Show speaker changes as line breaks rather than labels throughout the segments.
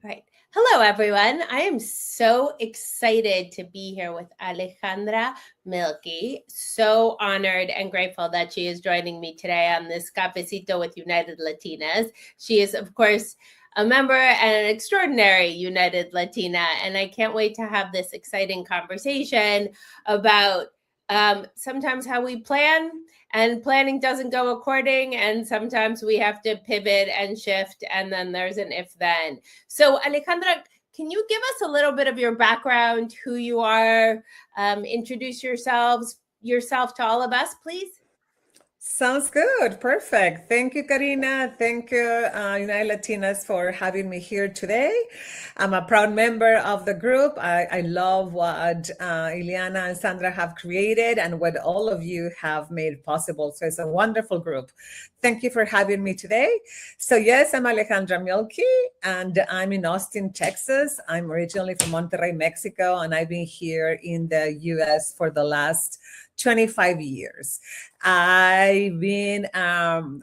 Right. Hello, everyone. I am so excited to be here with Alejandra Mielke. So honored and grateful that she is joining me today on this Cafecito with United Latinas. She is, of course, a member and an extraordinary United Latina, and I can't wait to have this exciting conversation about sometimes how we plan and planning doesn't go according, and sometimes we have to pivot and shift, and then there's an if then. So Alejandra, can you give us a little bit of your background, who you are, introduce yourself to all of us, please?
Sounds good. Perfect. Thank you, Karina. Thank you, United Latinas, for having me here today. I'm a proud member of the group. I love what Ileana and Sandra have created and what all of you have made possible. So it's a wonderful group. Thank you for having me today. So yes, I'm Alejandra Mielke, and I'm in Austin, Texas. I'm originally from Monterrey, Mexico, and I've been here in the U.S. for the last 25 years. I've been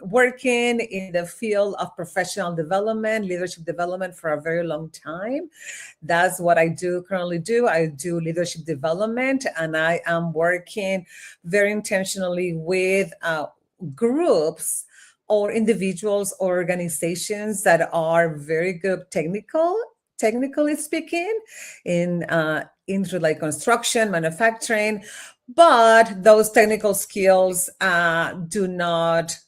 working in the field of professional development, leadership development for a very long time. That's what I currently do. I do leadership development, and I am working very intentionally with groups or individuals or organizations that are very good technically speaking, into like construction, manufacturing, but those technical skills do not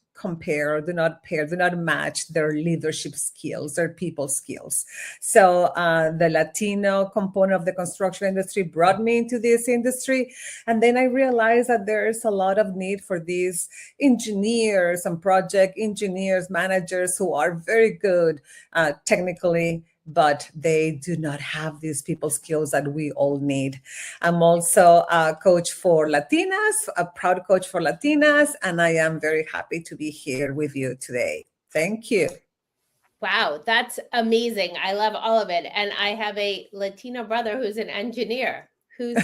match their leadership skills, their people skills. So the Latino component of the construction industry brought me into this industry. And then I realized that there's a lot of need for these engineers and project engineers, managers who are very good technically, but they do not have these people skills that we all need. I'm also a coach for Latinas, a proud coach for Latinas, and I am very happy to be here with you today. Thank you.
Wow, that's amazing. I love all of it. And I have a Latino brother who's an engineer, who's,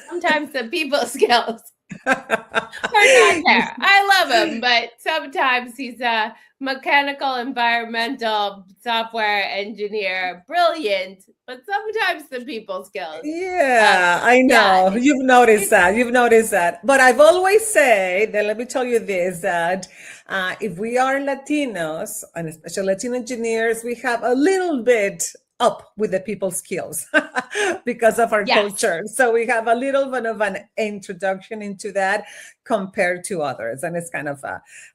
sometimes the people skills are not there. I love him, but sometimes he's a mechanical, environmental, software engineer, brilliant, but sometimes the people skills.
Yeah, I know. Yeah. You've noticed that. But I've always said that, let me tell you this, that if we are Latinos, and especially Latino engineers, we have a little bit up with the people skills because of our culture. So we have a little bit of an introduction into that compared to others. And it's kind of,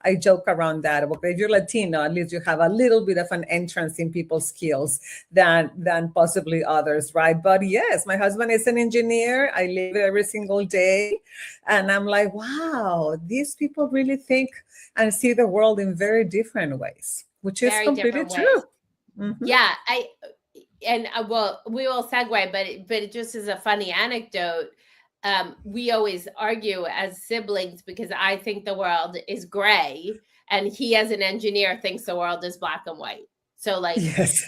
I joke around that. If you're Latino, at least you have a little bit of an entrance in people skills than possibly others, right? But yes, my husband is an engineer. I live every single day. And I'm like, wow, these people really think and see the world in very different ways, which is completely true.
Mm-hmm. Yeah, well, we will segue, but it just is a funny anecdote. We always argue as siblings because I think the world is gray, and he, as an engineer, thinks the world is black and white. So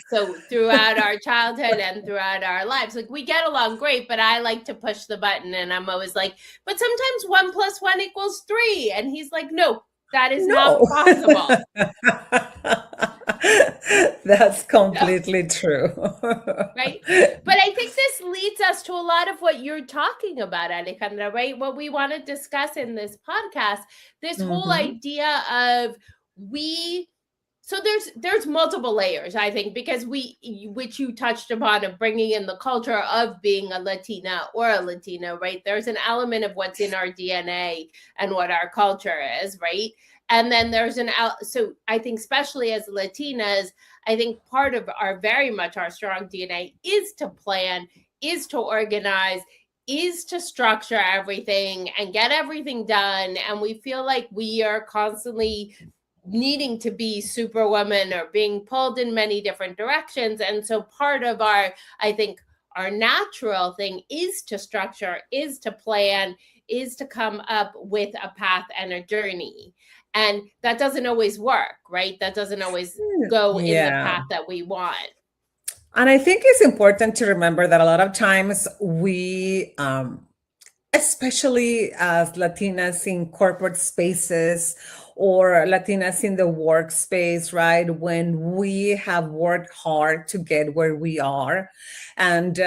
so throughout our childhood and throughout our lives, we get along great, but I like to push the button, and I'm always like, but sometimes 1 + 1 = 3. And he's like, no, that is not possible.
That's completely true.
Right. But I think this leads us to a lot of what you're talking about, Alejandra, right? What we want to discuss in this podcast, this whole idea of so there's multiple layers, I think, because which you touched upon, of bringing in the culture of being a Latina or a Latino, right? There's an element of what's in our DNA and what our culture is, right? And then there's so I think, especially as Latinas, I think part of very much our strong DNA is to plan, is to organize, is to structure everything and get everything done. And we feel like we are constantly needing to be superwoman or being pulled in many different directions. And so part of our natural thing is to structure, is to plan, is to come up with a path and a journey. And that doesn't always work, right? That doesn't always go in the path that we want.
And I think it's important to remember that a lot of times we, especially as Latinas in corporate spaces or Latinas in the workspace, right? When we have worked hard to get where we are, and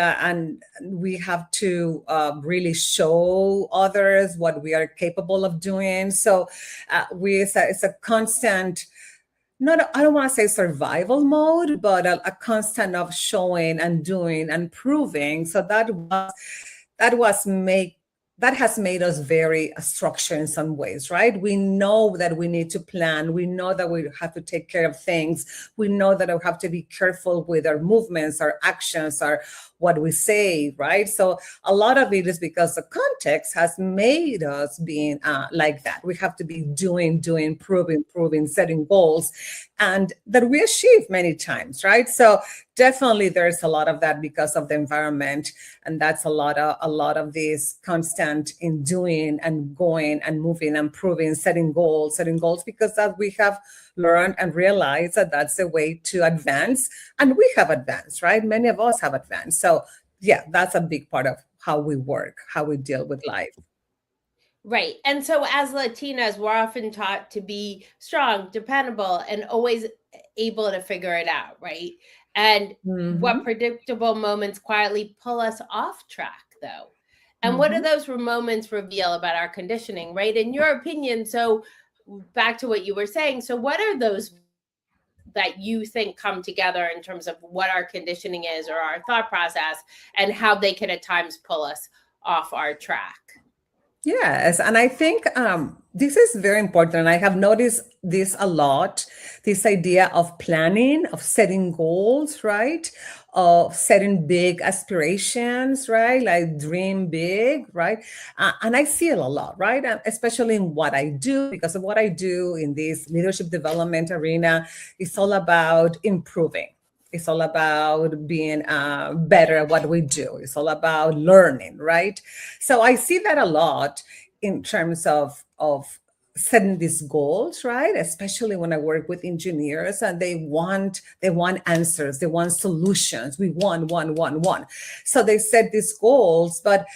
we have to really show others what we are capable of doing. So it's a constant, not, I don't want to say survival mode, but a constant of showing and doing and proving. So that was make that has made us very structured in some ways, right? We know that we need to plan. We know that we have to take care of things. We know that we have to be careful with our movements, our actions, our what we say, right? So a lot of it is because the context has made us being like that. We have to be doing, proving, setting goals, and that we achieve many times, right? So definitely there's a lot of that because of the environment, and that's a lot of this constant in doing and going and moving and proving, setting goals, because that we have learned and realized that that's the way to advance, and we have advanced, right? Many of us have advanced. So yeah, that's a big part of how we work, how we deal with life.
Right. And so as Latinas, we're often taught to be strong, dependable, and always able to figure it out, right? And what predictable moments quietly pull us off track, though? And what do those moments reveal about our conditioning, right? In your opinion, so back to what you were saying, so what are those that you think come together in terms of what our conditioning is or our thought process, and how they can at times pull us off our track?
Yes, and I think this is very important. And I have noticed this a lot, this idea of planning, of setting goals, right? Of setting big aspirations, right? Like dream big, right? And I see it a lot, right? And especially in what I do, because of what I do in this leadership development arena, it's all about improving. It's all about being better at what we do. It's all about learning, right? So I see that a lot in terms of setting these goals, right? Especially when I work with engineers and they want answers, they want solutions. We want. So they set these goals, but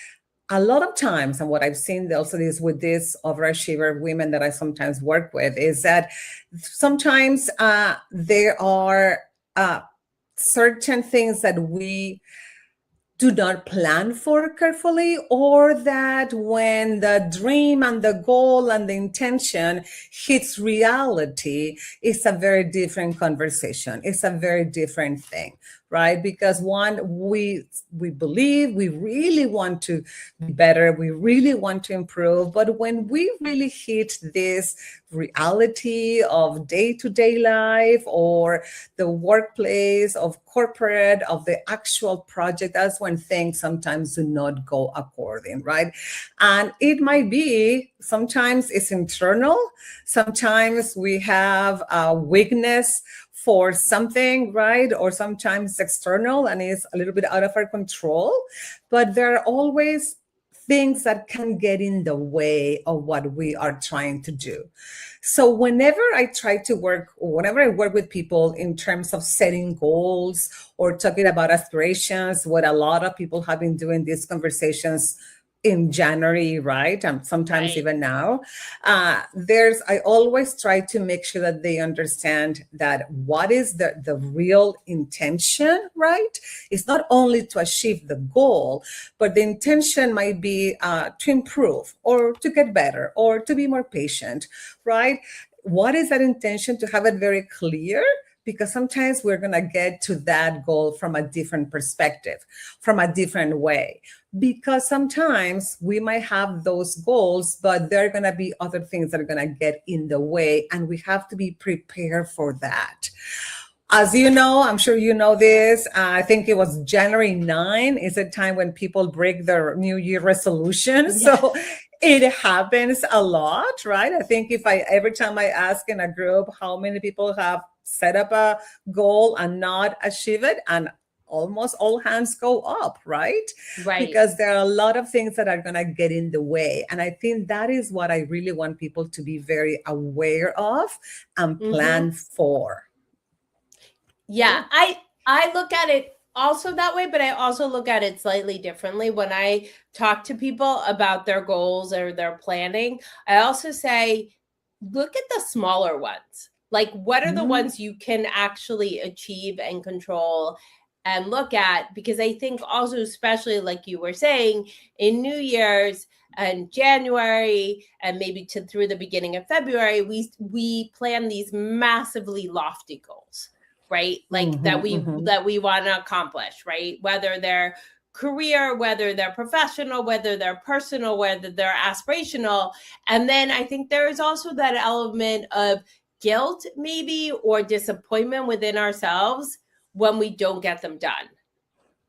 a lot of times, and what I've seen also is with these overachiever women that I sometimes work with, is that sometimes there are certain things that we do not plan for carefully, or that when the dream and the goal and the intention hits reality, it's a very different conversation. It's a very different thing, right? Because one, we believe we really want to be better, we really want to improve, but when we really hit this reality of day-to-day life or the workplace, of corporate, of the actual project, that's when things sometimes do not go according, right? And it might be, sometimes it's internal, sometimes we have a weakness for something, right? Or sometimes external and it's a little bit out of our control, but there are always things that can get in the way of what we are trying to do. So whenever I work with people in terms of setting goals or talking about aspirations, what a lot of people have been doing these conversations in January, right? And sometimes even now, I always try to make sure that they understand that what is the real intention, right? It's not only to achieve the goal, but the intention might be to improve or to get better or to be more patient, right? What is that intention? To have it very clear, because sometimes we're going to get to that goal from a different perspective, from a different way. Because sometimes we might have those goals, but there are going to be other things that are going to get in the way, and we have to be prepared for that. As you know, I'm sure you know this, I think it was January 9 is a time when people break their New Year resolutions. Yeah. So it happens a lot, right? I think every time I ask in a group how many people have set up a goal and not achieve it, and almost all hands go up, right?
Right.
Because there are a lot of things that are going to get in the way. And I think that is what I really want people to be very aware of and plan for.
Yeah, I look at it also that way, but I also look at it slightly differently. When I talk to people about their goals or their planning, I also say, look at the smaller ones. Like, what are the
Mm.
ones you can actually achieve and control and look at? Because I think also, especially like you were saying, in New Year's and January and maybe through the beginning of February, we plan these massively lofty goals, right? Like that we want to accomplish, right? Whether they're career, whether they're professional, whether they're personal, whether they're aspirational. And then I think there is also that element of guilt, maybe, or disappointment within ourselves when we don't get them done.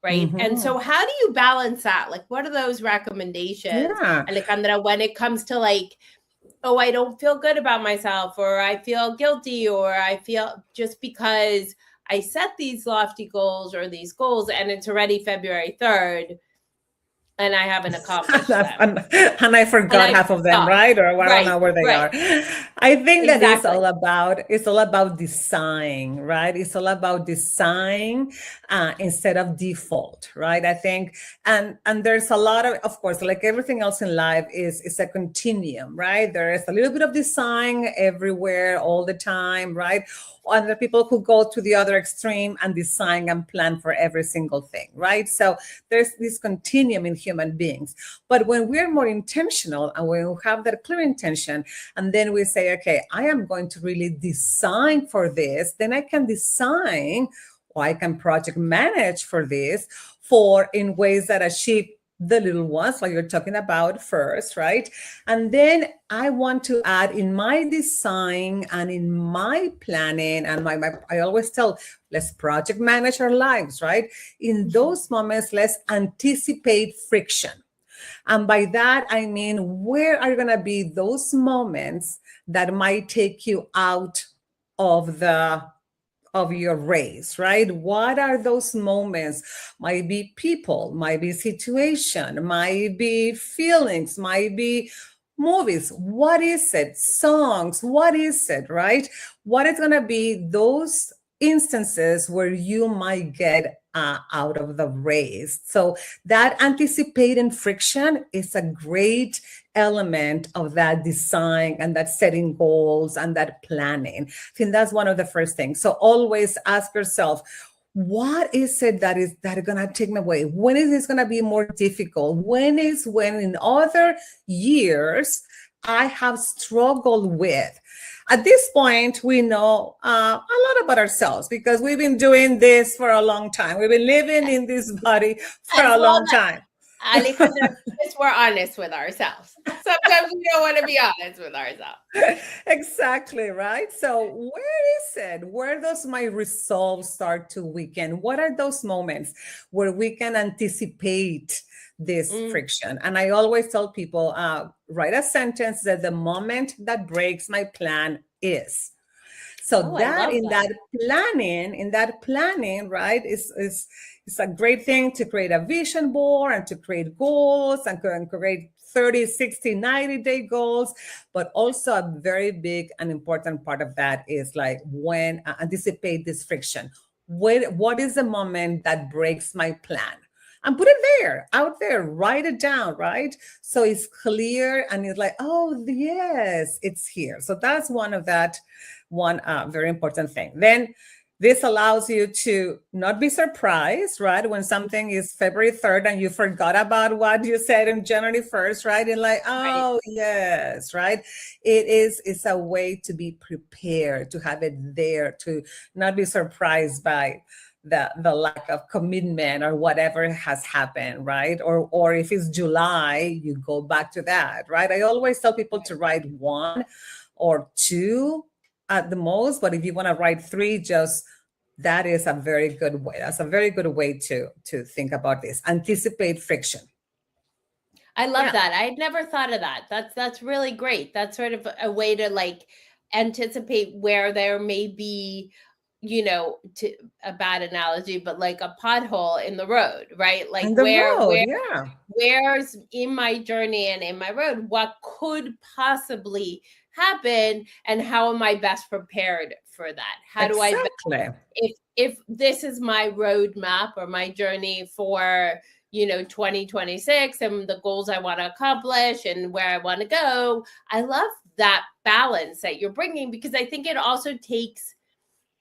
Right. And so how do you balance that? Like, what are those recommendations, Alejandra, when it comes to like, oh, I don't feel good about myself, or I feel guilty, or I feel just because I set these lofty goals or these goals and it's already February 3rd and I haven't accomplished them.
And I forgot half of them, right? Or I don't know where they are. I think that it's all about design, right? It's all about design instead of default, right? I think, and there's a lot of course, like everything else in life is a continuum, right? There is a little bit of design everywhere all the time, right? And there are people who go to the other extreme and design and plan for every single thing, right? So there's this continuum in human beings. But when we're more intentional and when we have that clear intention, and then we say, okay, I am going to really design for this, then I can design or I can project manage for this in ways that achieve the little ones, like you're talking about first, right? And then I want to add in my design and in my planning and I always tell, let's project manage our lives, right? In those moments, let's anticipate friction. And by that, I mean, where are going to be those moments that might take you out of your race, right? What are those moments? Might be people, might be situation, might be feelings, might be movies. What is it? Songs. What is it, right? What is going to be those instances where you might get out of the race? So that anticipating friction is a great element of that design and that setting goals and that planning. I think that's one of the first things. So always ask yourself, what is it that is going to take me away? When is this going to be more difficult? When in other years I have struggled with? At this point, we know a lot about ourselves because we've been doing this for a long time. We've been living in this body for a long time.
Alejandra, we're honest with ourselves. Sometimes we don't want to be honest with ourselves.
Exactly, right? So where does my resolve start to weaken? What are those moments where we can anticipate this friction? And I always tell people, write a sentence that the moment that breaks my plan is. So in that planning, right, is a great thing to create a vision board and to create goals and create 30, 60, 90-day goals. But also a very big and important part of that is like when anticipate this friction. What is the moment that breaks my plan? And put it out there, write it down, right? So it's clear and it's like, oh, yes, it's here. So that's one very important thing. Then this allows you to not be surprised, right? When something is February 3rd and you forgot about what you said on January 1st, right? And like, oh, yes, right? It's a way to be prepared, to have it there, to not be surprised by the lack of commitment or whatever has happened, right? Or if it's July, you go back to that, right? I always tell people to write 1 or 2 at the most, but if you want to write 3, that is a very good way. That's a very good way to think about this. Anticipate friction.
I love that. I'd never thought of that. That's really great. That's sort of a way to like anticipate where there may be, to a bad analogy, but like a pothole in the road, right? Like where's in my journey and in my road, what could possibly happen and how am I best prepared for that? How do I, if this is my roadmap or my journey for, 2026 and the goals I want to accomplish and where I want to go, I love that balance that you're bringing, because I think it also takes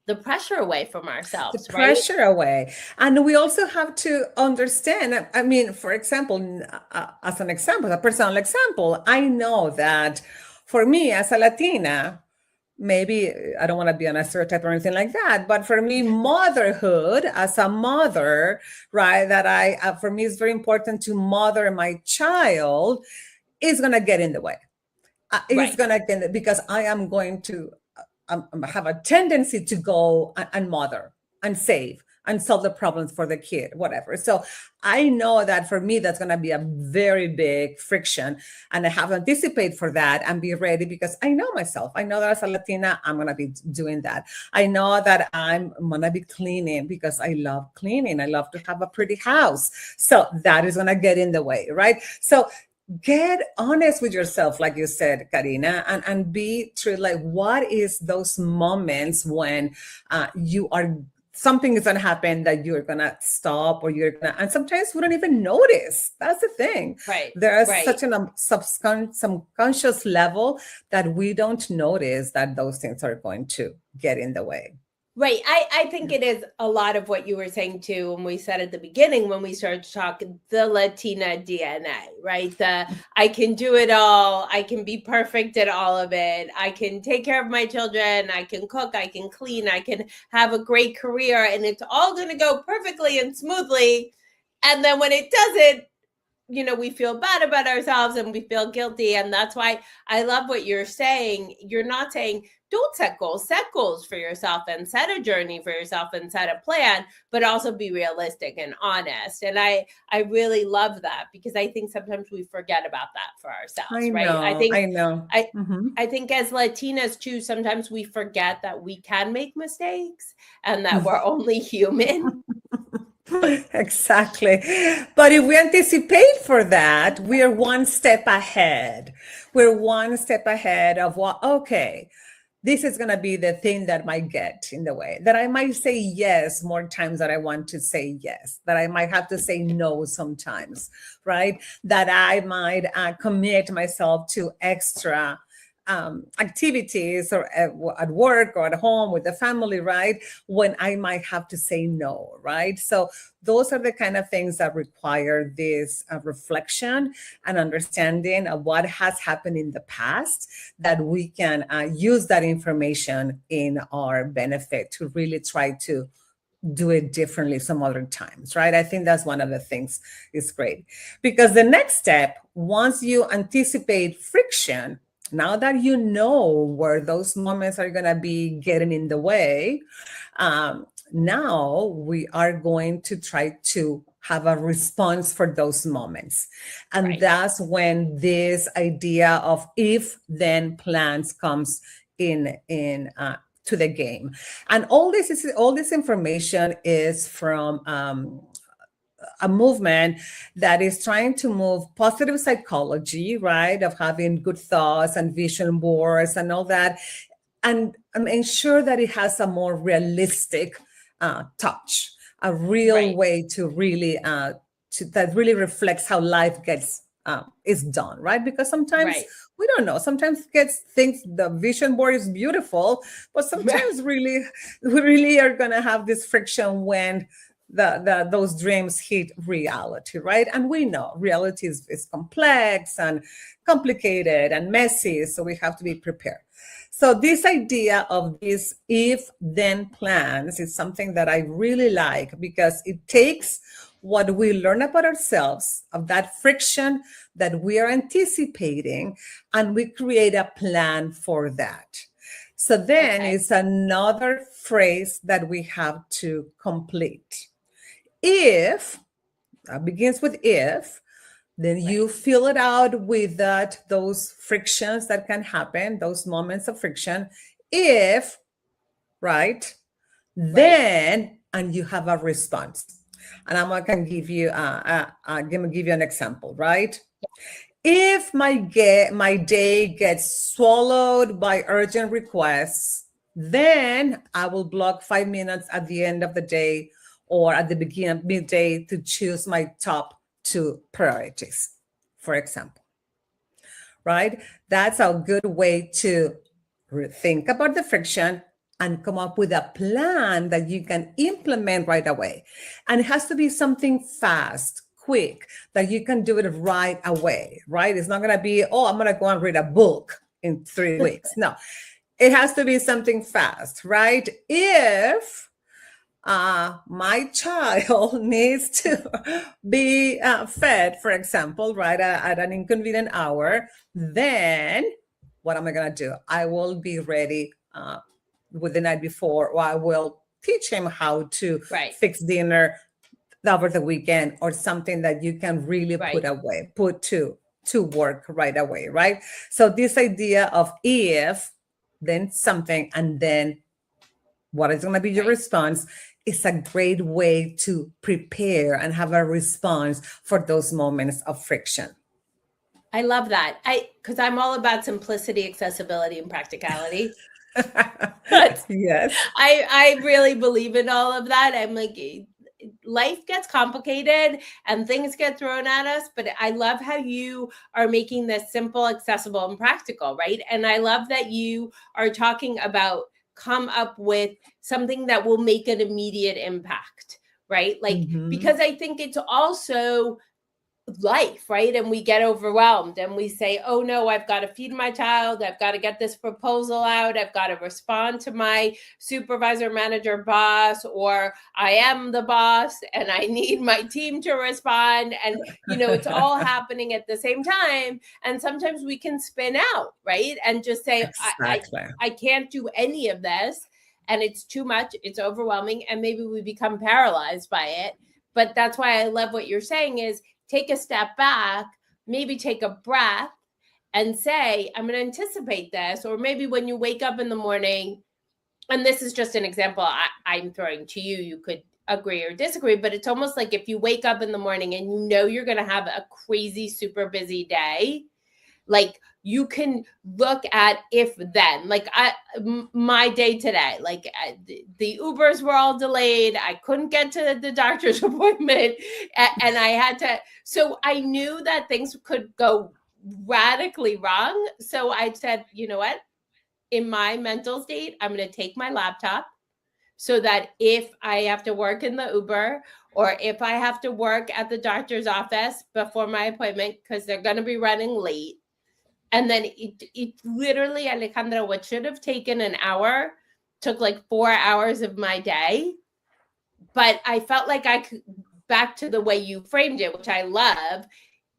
the pressure away from ourselves,
the pressure away. And we also have to understand, I mean, for example, as an example, a personal example, I know that for me as a Latina, maybe I don't want to be on a stereotype or anything like that, but for me, motherhood as a mother, right, that for me, it's very important to mother my child, is going to get in the way. It's going to get, because I am going to have a tendency to go and mother and save and solve the problems for the kid, whatever. So I know that for me, that's going to be a very big friction. And I have to anticipate for that and be ready, because I know myself. I know that as a Latina, I'm going to be doing that. I know that I'm going to be cleaning because I love cleaning. I love to have a pretty house. So that is going to get in the way, right? So get honest with yourself, like you said, Karina, and be true. Like, what is those moments when you are, something is going to happen that you're going to stop, or you're going to, and sometimes we don't even notice. That's the thing.
Right.
There's such a subconscious level that we don't notice that those things are going to get in the way.
Right. I think it is a lot of what you were saying too, when we said at the beginning, when we started talking, the Latina DNA, right? I can do it all. I can be perfect at all of it. I can take care of my children. I can cook. I can clean. I can have a great career, and it's all going to go perfectly and smoothly. And then when it doesn't, we feel bad about ourselves and we feel guilty. And that's why I love what you're saying. You're not saying, don't set goals for yourself and set a journey for yourself and set a plan, but also be realistic and honest. And I really love that, because I think sometimes we forget about that for ourselves, right?
I know.
I think as Latinas too, sometimes we forget that we can make mistakes and that we're only human.
Exactly. But if we anticipate for that, we are one step ahead. We're one step ahead of what, okay, this is going to be the thing that might get in the way, that I might say yes more times than I want to say yes, that I might have to say no sometimes, right? That I might commit myself to extra activities, or at work or at home with the family, right? When I might have to say no, right? So those are the kind of things that require this reflection and understanding of what has happened in the past, that we can use that information in our benefit to really try to do it differently some other times, right? I think that's one of the things is great, because the next step, once you anticipate friction, now that you know where those moments are going to be getting in the way, now we are going to try to have a response for those moments. And that's when this idea of if-then plans comes in to the game. And all this information is from a movement that is trying to move positive psychology, right? Of having good thoughts and vision boards and all that, and ensure that it has a more realistic touch, a real way to really, that really reflects how life gets is done, right? Because sometimes we don't know. Sometimes kids think the vision board is beautiful, but sometimes we really are going to have this friction when those dreams hit reality, right? And we know reality is complex and complicated and messy, so we have to be prepared. So this idea of these if-then plans is something that I really like, because it takes what we learn about ourselves, of that friction that we are anticipating, and we create a plan for that. So then it's another phrase that we have to complete. If, begins with if, then you fill it out with those frictions that can happen, those moments of friction. If, right, then, and you have a response. And I'm going to give you, an example, right? If my day gets swallowed by urgent requests, then I will block 5 minutes at the end of the day or at the beginning, midday, to choose my top 2 priorities, for example. right? That's a good way to think about the friction and come up with a plan that you can implement right away. And it has to be something fast, quick, that you can do it right away, right? It's not going to be, oh, I'm going to go and read a book in 3 weeks. No, it has to be something fast, right? If my child needs to be fed, for example, right, at an inconvenient hour, then what am I going to do? I will be ready with the night before, or I will teach him how to fix dinner over the weekend, or something that you can really put to work right away, right? So this idea of if, then something, and then what is going to be your response is a great way to prepare and have a response for those moments of friction.
I love that. Because I'm all about simplicity, accessibility, and practicality.
Yes.
I really believe in all of that. I'm like, life gets complicated and things get thrown at us, but I love how you are making this simple, accessible, and practical, right? And I love that you are talking about come up with something that will make an immediate impact, right? Like, because I think it's also life, right? And we get overwhelmed and we say, oh no, I've got to feed my child. I've got to get this proposal out. I've got to respond to my supervisor, manager, boss, or I am the boss and I need my team to respond. And, it's all happening at the same time. And sometimes we can spin out, right? And just say, exactly. I can't do any of this. And it's too much. It's overwhelming. And maybe we become paralyzed by it. But that's why I love what you're saying is, take a step back, maybe take a breath and say, I'm going to anticipate this. Or maybe when you wake up in the morning, and this is just an example I'm throwing to you, you could agree or disagree, but it's almost like if you wake up in the morning and you're going to have a crazy, super busy day, like you can look at if then, like my day today, like the Ubers were all delayed. I couldn't get to the doctor's appointment and I had to, so I knew that things could go radically wrong. So I said, you know what, in my mental state, I'm going to take my laptop so that if I have to work in the Uber or if I have to work at the doctor's office before my appointment, because they're going to be running late, and then it literally, Alejandra, what should have taken an hour took like 4 hours of my day. But I felt like I could, back to the way you framed it, which I love,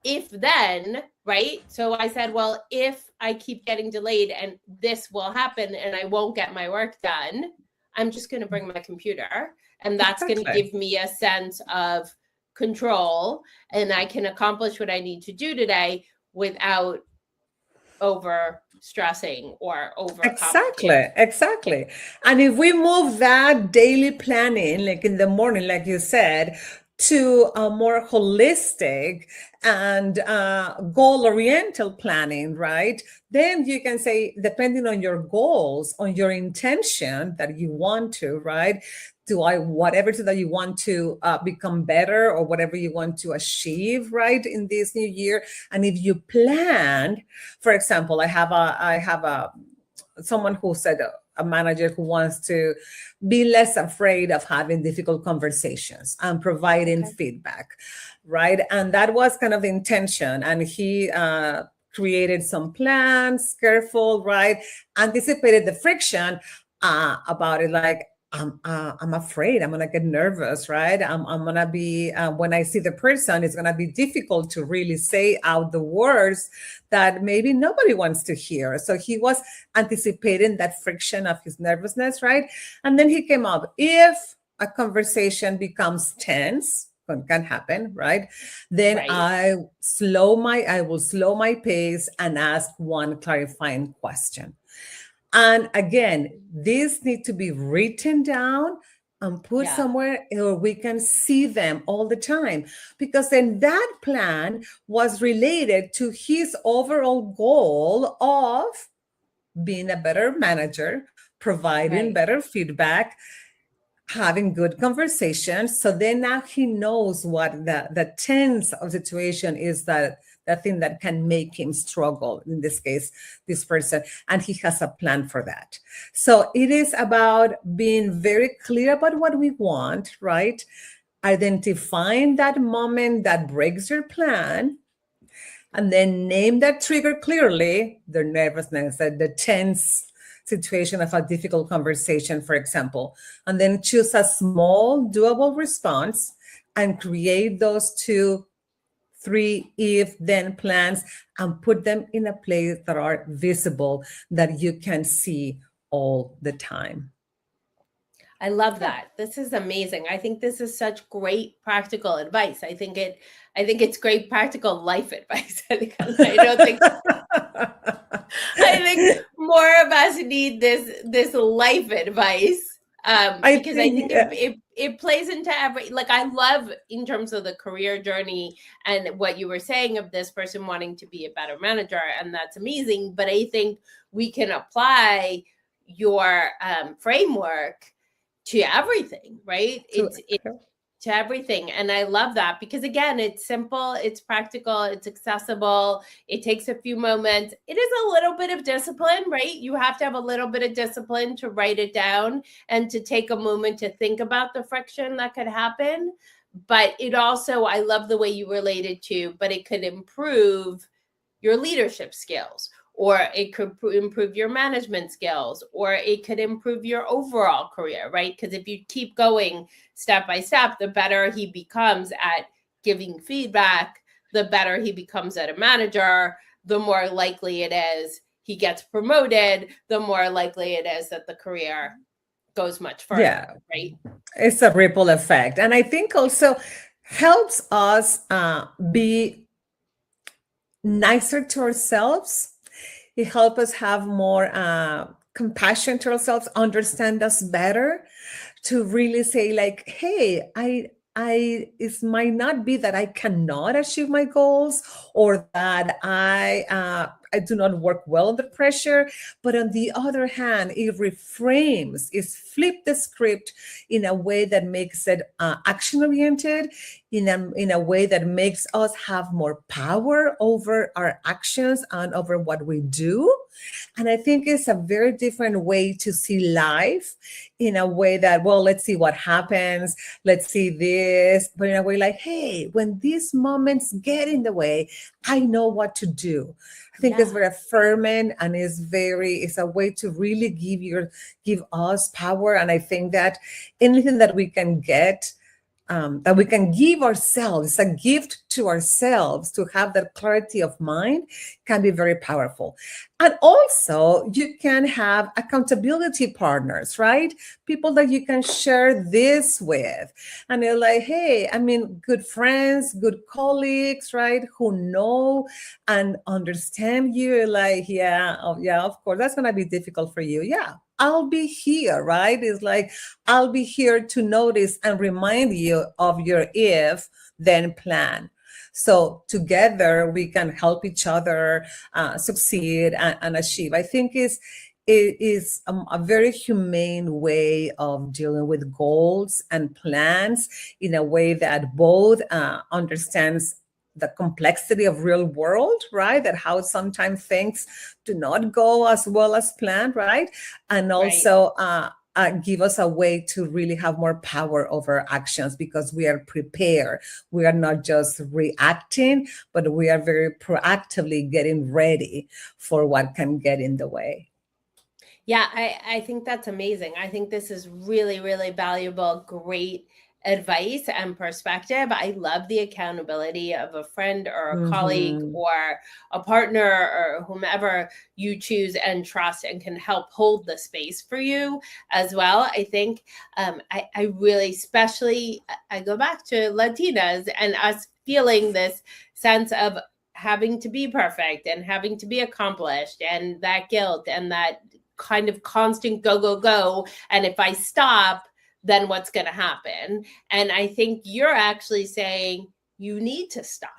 if then, right? So I said, well, if I keep getting delayed and this will happen and I won't get my work done, I'm just going to bring my computer. And that's going to give me a sense of control and I can accomplish what I need to do today without over stressing or over
exactly. And if we move that daily planning, like in the morning, like you said, to a more holistic and goal-oriented planning, right? Then you can say, depending on your goals, on your intention that you want to, right? Whatever that you want to become better or whatever you want to achieve, right, in this new year. And if you plan, for example, I have someone who said a manager who wants to be less afraid of having difficult conversations and providing feedback, right? And that was kind of the intention. And he created some plans, careful, right? Anticipated the friction about it, like, I'm afraid I'm going to get nervous, right? I'm going to be, when I see the person, it's going to be difficult to really say out the words that maybe nobody wants to hear. So he was anticipating that friction of his nervousness, right? And then he came up, if a conversation becomes tense, can happen, right? Then I will slow my pace and ask one clarifying question. And again, these need to be written down and put somewhere where we can see them all the time. Because then that plan was related to his overall goal of being a better manager, providing better feedback, having good conversations. So then now he knows what the tense of situation is that thing that can make him struggle, in this case, this person, and he has a plan for that. So it is about being very clear about what we want, right? Identifying that moment that breaks your plan, and then name that trigger clearly, the nervousness, the tense situation of a difficult conversation, for example, and then choose a small, doable response and create those 2, 3 if then plans and put them in a place that are visible, that you can see all the time.
I love that. This is amazing. I think this is such great practical advice. I think it's great practical life advice. I think more of us need this life advice, because I think it plays into every, like, I love in terms of the career journey and what you were saying of this person wanting to be a better manager, and that's amazing. But I think we can apply your framework to everything, right? To everything. And I love that, because again, it's simple, it's practical, it's accessible. It takes a few moments. It is a little bit of discipline, right? You have to have a little bit of discipline to write it down and to take a moment to think about the friction that could happen. But it also, I love the way you related to, but it could improve your leadership skills, or it could improve your management skills, or it could improve your overall career, right? Because if you keep going step by step, the better he becomes at giving feedback, the better he becomes at a manager, the more likely it is he gets promoted, the more likely it is that the career goes much further, right?
It's a ripple effect. And I think also helps us be nicer to ourselves. It helps us have more compassion to ourselves, understand us better, to really say, like, hey, it might not be that I cannot achieve my goals, or that I do not work well under pressure. But on the other hand, it reframes, it flips the script in a way that makes it action-oriented, in a way that makes us have more power over our actions and over what we do. And I think it's a very different way to see life, in a way that, well, let's see what happens, let's see this, but in a way like, hey, when these moments get in the way, I know what to do. I think it's very affirming, and it's a way to really give us power. And I think that anything that we can get, that we can give ourselves, it's a gift to ourselves, to have that clarity of mind, can be very powerful. And also, you can have accountability partners, right? People that you can share this with. And they're like, hey, I mean, good friends, good colleagues, right? Who know and understand you. Like, yeah, of course, that's going to be difficult for you. Yeah, I'll be here, right? It's like, I'll be here to notice and remind you of your if then plan. So together we can help each other succeed and achieve. I think it is a very humane way of dealing with goals and plans, in a way that both understands the complexity of real world, right? That how sometimes things do not go as well as planned, right? And also give us a way to really have more power over actions, because we are prepared. We are not just reacting, but we are very proactively getting ready for what can get in the way.
Yeah, I think that's amazing. I think this is really, really valuable, great advice and perspective. I love the accountability of a friend or a colleague or a partner or whomever you choose and trust, and can help hold the space for you as well. I think I really, especially, I go back to Latinas and us feeling this sense of having to be perfect and having to be accomplished, and that guilt and that kind of constant go. And if I stop, then what's going to happen? And I think you're actually saying you need to stop.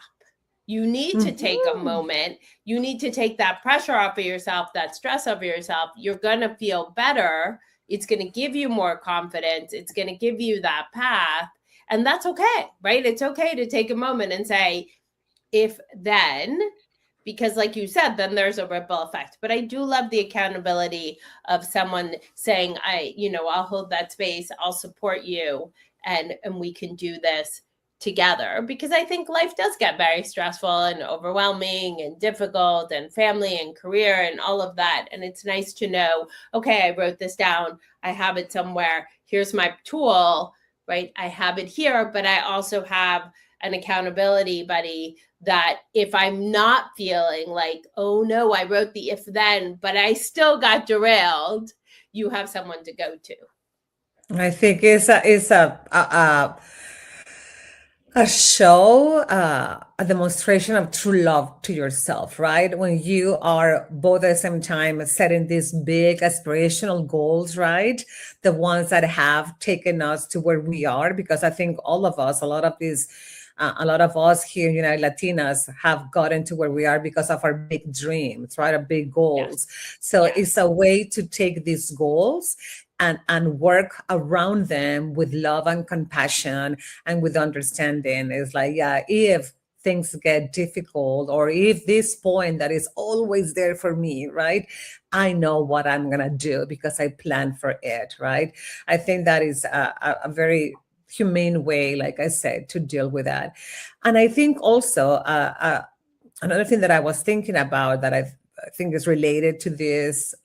You need to take a moment. You need to take that pressure off of yourself, that stress off of yourself. You're going to feel better. It's going to give you more confidence. It's going to give you that path. And that's okay, right? It's okay to take a moment and say, if then, because like you said, then there's a ripple effect. But I do love the accountability of someone saying, I'll hold that space, I'll support you, and we can do this together, because I think life does get very stressful and overwhelming and difficult, and family and career and all of that. And it's nice to know, okay, I wrote this down, I have it somewhere, here's my tool, right? I have it here, but I also have an accountability buddy that if I'm not feeling like, oh no, I wrote the if then, but I still got derailed, you have someone to go to.
I think it's a show, a demonstration of true love to yourself, right? When you are both at the same time setting these big aspirational goals, right? The ones that have taken us to where we are, because I think all of us, a lot of us here, Latinas, have gotten to where we are because of our big dreams, right? Our big goals. Yes. So it's a way to take these goals and work around them with love and compassion and with understanding. It's like, if things get difficult, or if this point that is always there for me, right? I know what I'm going to do because I plan for it, right? I think that is a very humane way, like I said, to deal with that. And I think also another thing that I was thinking about that I think is related to this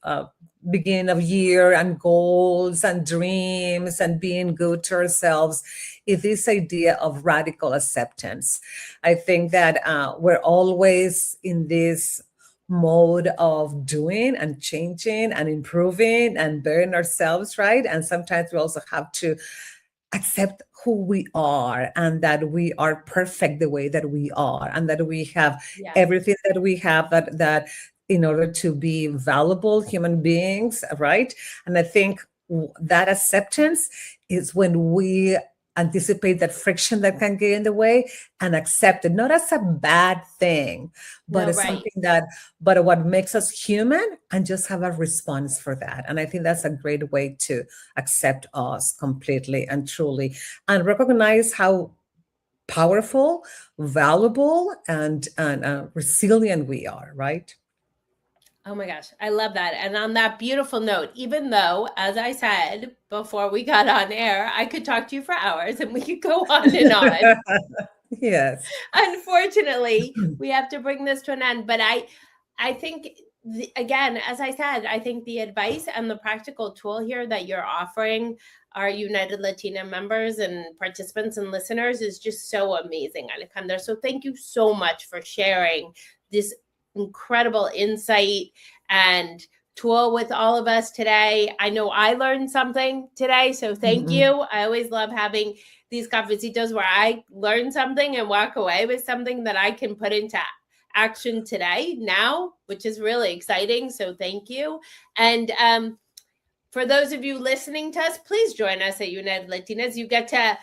beginning of year and goals and dreams and being good to ourselves is this idea of radical acceptance. I think that we're always in this mode of doing and changing and improving and bettering ourselves, right? And sometimes we also have to accept who we are, and that we are perfect the way that we are, and that we have everything that we have, that in order to be valuable human beings, right? And I think that acceptance is when we anticipate that friction that can get in the way and accept it, not as a bad thing, but as something but what makes us human, and just have a response for that. And I think that's a great way to accept us completely and truly, and recognize how powerful, valuable, and resilient we are, right?
Oh my gosh, I love that. And on that beautiful note, even though, as I said before we got on air, I could talk to you for hours and we could go on and on.
Yes.
Unfortunately, we have to bring this to an end. But I think, again, as I said, I think the advice and the practical tool here that you're offering our United Latina members and participants and listeners is just so amazing, Alejandra. So thank you so much for sharing this incredible insight and tool with all of us today. I know I learned something today, so thank you. I always love having these cafecitos where I learn something and walk away with something that I can put into action today, now, which is really exciting. So thank you. And for those of you listening to us, please join us at United Latinas. You get to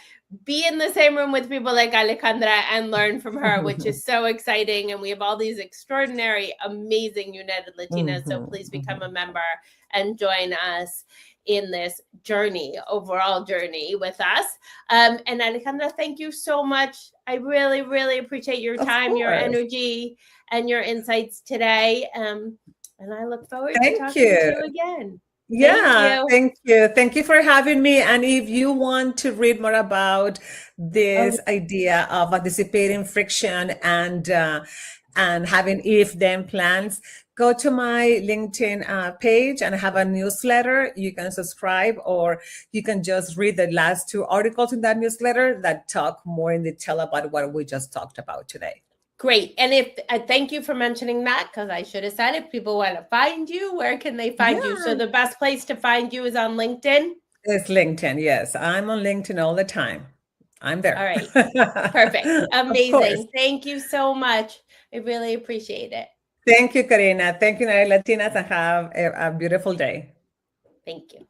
be in the same room with people like Alejandra and learn from her, which is so exciting. And we have all these extraordinary, amazing United Latinas. So please become a member and join us in this journey, overall journey with us. And Alejandra, thank you so much. I really, really appreciate your time, your energy, and your insights today. And I look forward to talking to you again.
Thank you. Thank you for having me. And if you want to read more about this idea of anticipating friction and having if-then plans, go to my LinkedIn page and I have a newsletter. You can subscribe, or you can just read the last 2 articles in that newsletter that talk more in detail about what we just talked about today.
Great. And if thank you for mentioning that, because I should have said, if people want to find you, where can they find you? So the best place to find you is on LinkedIn?
It's LinkedIn, yes. I'm on LinkedIn all the time. I'm there.
All right. Perfect. Amazing. Thank you so much. I really appreciate it.
Thank you, Karina. Thank you, Latinas, and have a beautiful day.
Thank you.